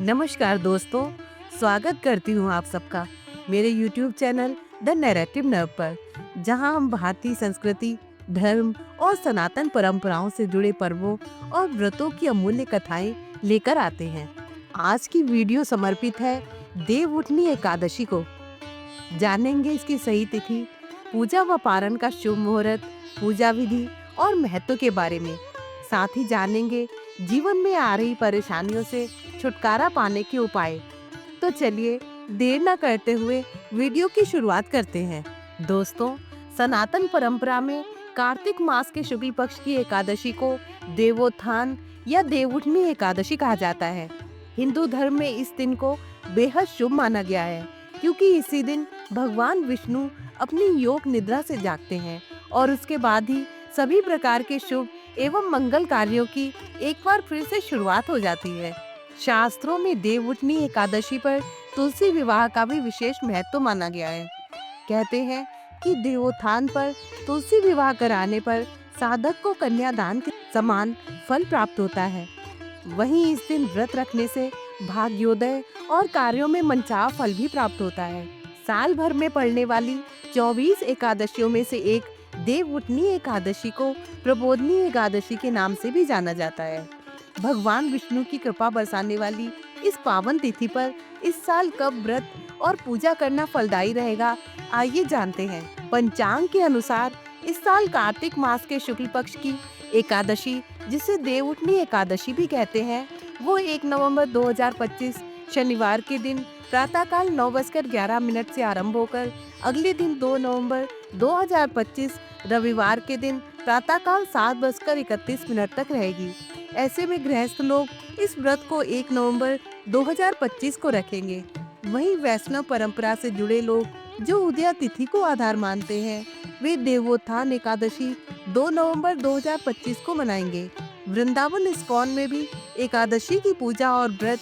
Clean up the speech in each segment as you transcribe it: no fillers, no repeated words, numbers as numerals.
नमस्कार दोस्तों, स्वागत करती हूँ आप सबका मेरे YouTube channel the narrative nerve पर, जहाँ हम भारतीय संस्कृति, धर्म और सनातन परंपराओं से जुड़े पर्वों और व्रतों की अमूल्य कथाएं लेकर आते हैं। आज की वीडियो समर्पित है देवउठनी एकादशी को। जानेंगे इसकी सही तिथि, पूजा व पारण का शुभ मुहूर्त, पूजा विधि और महत्व के बारे में। साथ ही जानेंगे जीवन में आ रही परेशानियों से छुटकारा पाने के उपाय। तो चलिए देर न करते हुए वीडियो की शुरुआत करते हैं। दोस्तों, सनातन परंपरा में कार्तिक मास के शुक्ल पक्ष की एकादशी को देवोत्थान या देवउठनी एकादशी कहा जाता है। हिंदू धर्म में इस दिन को बेहद शुभ माना गया है, क्योंकि इसी दिन भगवान विष्णु अपनी योग निद्रा से जागते हैं और उसके बाद ही सभी प्रकार के शुभ एवं मंगल कार्यों की एक बार फिर से शुरुआत हो जाती है। शास्त्रों में देवउठनी एकादशी पर तुलसी विवाह का भी विशेष महत्व माना गया है। कहते हैं कि देवोत्थान पर तुलसी विवाह कराने पर साधक को कन्यादान के समान फल प्राप्त होता है। वहीं इस दिन व्रत रखने से भाग्योदय और कार्यों में मनचाहा फल भी प्राप्त होता है। साल भर में पड़ने वाली 24 एकादशियों में से एक देवउठनी एकादशी को प्रबोधनी एकादशी के नाम से भी जाना जाता है। भगवान विष्णु की कृपा बरसाने वाली इस पावन तिथि पर इस साल कब व्रत और पूजा करना फलदायी रहेगा, आइए जानते हैं। पंचांग के अनुसार इस साल कार्तिक मास के शुक्ल पक्ष की एकादशी, जिसे देवउठनी एकादशी भी कहते हैं, वो 1 नवंबर 2025 शनिवार के दिन प्रातःकाल 9:11 से आरंभ होकर अगले दिन 2 नवंबर 2025 रविवार के दिन प्रातःकाल 7:31 तक रहेगी। ऐसे में गृहस्थ लोग इस व्रत को 1 नवंबर 2025 को रखेंगे। वहीं वैष्णव परंपरा से जुड़े लोग जो उदया तिथि को आधार मानते हैं, वे देवोत्थान एकादशी 2 नवंबर 2025 को मनाएंगे। वृंदावन इस्कॉन में भी एकादशी की पूजा और व्रत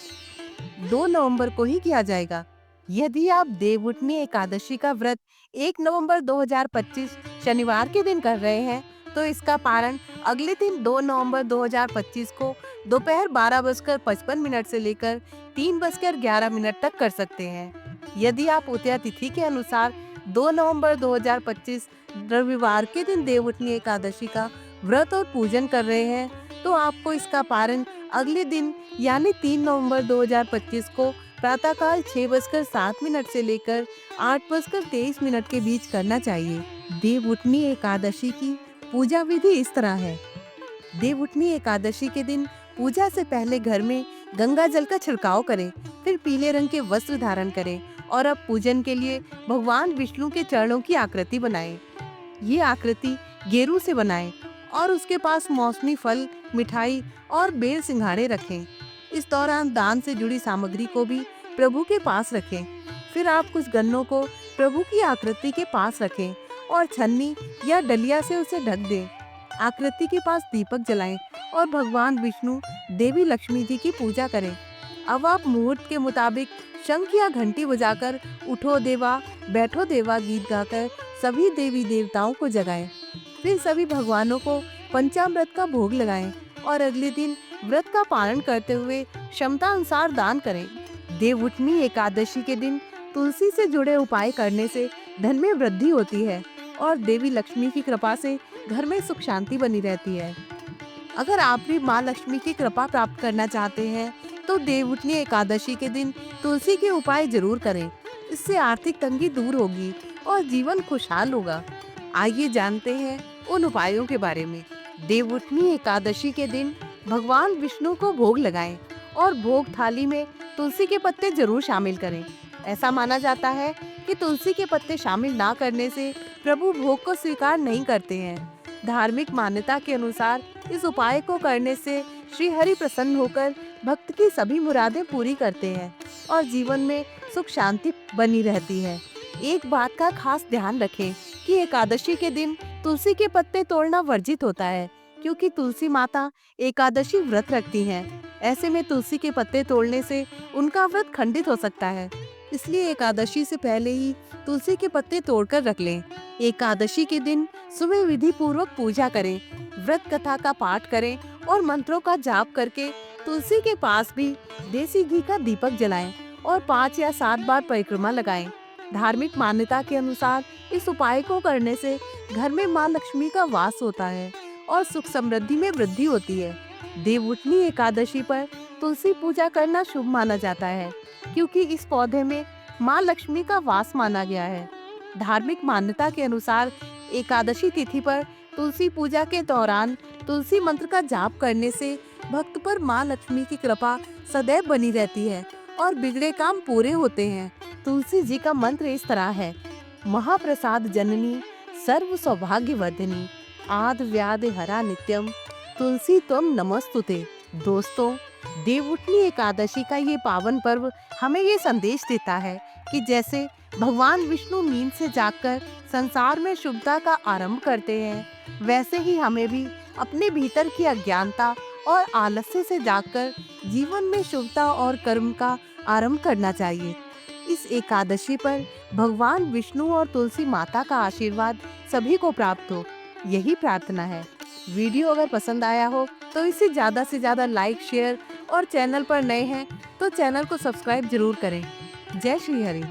2 नवंबर को ही किया जाएगा। यदि आप देवउठनी एकादशी का व्रत 1 नवंबर 2025 शनिवार के दिन कर रहे हैं, तो इसका पारण अगले दिन 2 नवंबर 2025 को दोपहर 12:55 से लेकर 3:11 तक कर सकते हैं। यदि आप उदया तिथि के अनुसार 2 नवंबर 2025 रविवार के दिन देवउठनी एकादशी का व्रत और पूजन कर रहे हैं, तो आपको इसका पारण अगले दिन यानी 3 नवंबर 2025 को प्रातःकाल 6:07 से लेकर 8:23 के बीच करना चाहिए। देवउठनी एकादशी की पूजा विधि इस तरह है। देवउठनी एकादशी के दिन पूजा से पहले घर में गंगा जल का छिड़काव करें, फिर पीले रंग के वस्त्र धारण करें और अब पूजन के लिए भगवान विष्णु के चरणों की आकृति बनाएं। ये आकृति गेरू से बनाएं और उसके पास मौसमी फल, मिठाई और बेल सिंघाड़े रखें। इस दौरान दान से जुड़ी सामग्री को भी प्रभु के पास रखें। फिर आप कुछ गन्नों को प्रभु की आकृति के पास रखें और छन्नी या डलिया से उसे ढक दें। आकृति के पास दीपक जलाएं और भगवान विष्णु, देवी लक्ष्मी जी की पूजा करें। अब आप मुहूर्त के मुताबिक शंख या घंटी बजाकर उठो देवा बैठो देवा गीत गाकर सभी देवी देवताओं को जगाएं। फिर सभी भगवानों को पंचामृत का भोग लगाएं और अगले दिन व्रत का पालन करते हुए क्षमता अनुसार दान करें। देवउठनी एकादशी के दिन तुलसी से जुड़े उपाय करने से धन में वृद्धि होती है और देवी लक्ष्मी की कृपा से घर में सुख शांति बनी रहती है। अगर आप भी माँ लक्ष्मी की कृपा प्राप्त करना चाहते हैं, तो देवउठनी एकादशी के दिन तुलसी के उपाय जरूर करें। इससे आर्थिक तंगी दूर होगी और जीवन खुशहाल होगा। आइए जानते हैं उन उपायों के बारे में। देवउठनी एकादशी के दिन भगवान विष्णु को भोग लगाएं और भोग थाली में तुलसी के पत्ते जरूर शामिल करें। ऐसा माना जाता है कि तुलसी के पत्ते शामिल ना करने से प्रभु भोग को स्वीकार नहीं करते हैं। धार्मिक मान्यता के अनुसार इस उपाय को करने से श्री हरि प्रसन्न होकर भक्त की सभी मुरादें पूरी करते हैं और जीवन में सुख शांति बनी रहती है। एक बात का खास ध्यान रखें कि एकादशी के दिन तुलसी के पत्ते तोड़ना वर्जित होता है, क्योंकि तुलसी माता एकादशी व्रत रखती हैं। ऐसे में तुलसी के पत्ते तोड़ने से उनका व्रत खंडित हो सकता है। इसलिए एकादशी से पहले ही तुलसी के पत्ते तोड़कर रख लें। एकादशी के दिन सुबह विधि पूर्वक पूजा करें, व्रत कथा का पाठ करें और मंत्रों का जाप करके तुलसी के पास भी देसी घी का दीपक जलाएं और 5 या 7 बार परिक्रमा लगाएं। धार्मिक मान्यता के अनुसार इस उपाय को करने से घर में माँ लक्ष्मी का वास होता है और सुख समृद्धि में वृद्धि होती है। देवउठनी एकादशी पर तुलसी पूजा करना शुभ माना जाता है, क्योंकि इस पौधे में माँ लक्ष्मी का वास माना गया है। धार्मिक मान्यता के अनुसार एकादशी तिथि पर तुलसी पूजा के दौरान तुलसी मंत्र का जाप करने से भक्त पर माँ लक्ष्मी की कृपा सदैव बनी रहती है और बिगड़े काम पूरे होते हैं। तुलसी जी का मंत्र इस तरह है: महाप्रसाद जननी सर्व सौभाग्य वर्धिनी आद व्याध हरा नित्यम तुलसी त्वम नमस्तुते। दोस्तों, देवउठनी एकादशी का ये पावन पर्व हमें ये संदेश देता है कि जैसे भगवान विष्णु नींद से जागकर संसार में शुभता का आरंभ करते हैं, वैसे ही हमें भी अपने भीतर की अज्ञानता और आलस्य से जागकर जीवन में शुभता और कर्म का आरंभ करना चाहिए। इस एकादशी पर भगवान विष्णु और तुलसी माता का आशीर्वाद सभी को प्राप्त हो, यही प्रार्थना है। वीडियो अगर पसंद आया हो तो इसे ज़्यादा से ज़्यादा लाइक, शेयर और चैनल पर नए हैं तो चैनल को सब्सक्राइब जरूर करें। जय श्री हरि।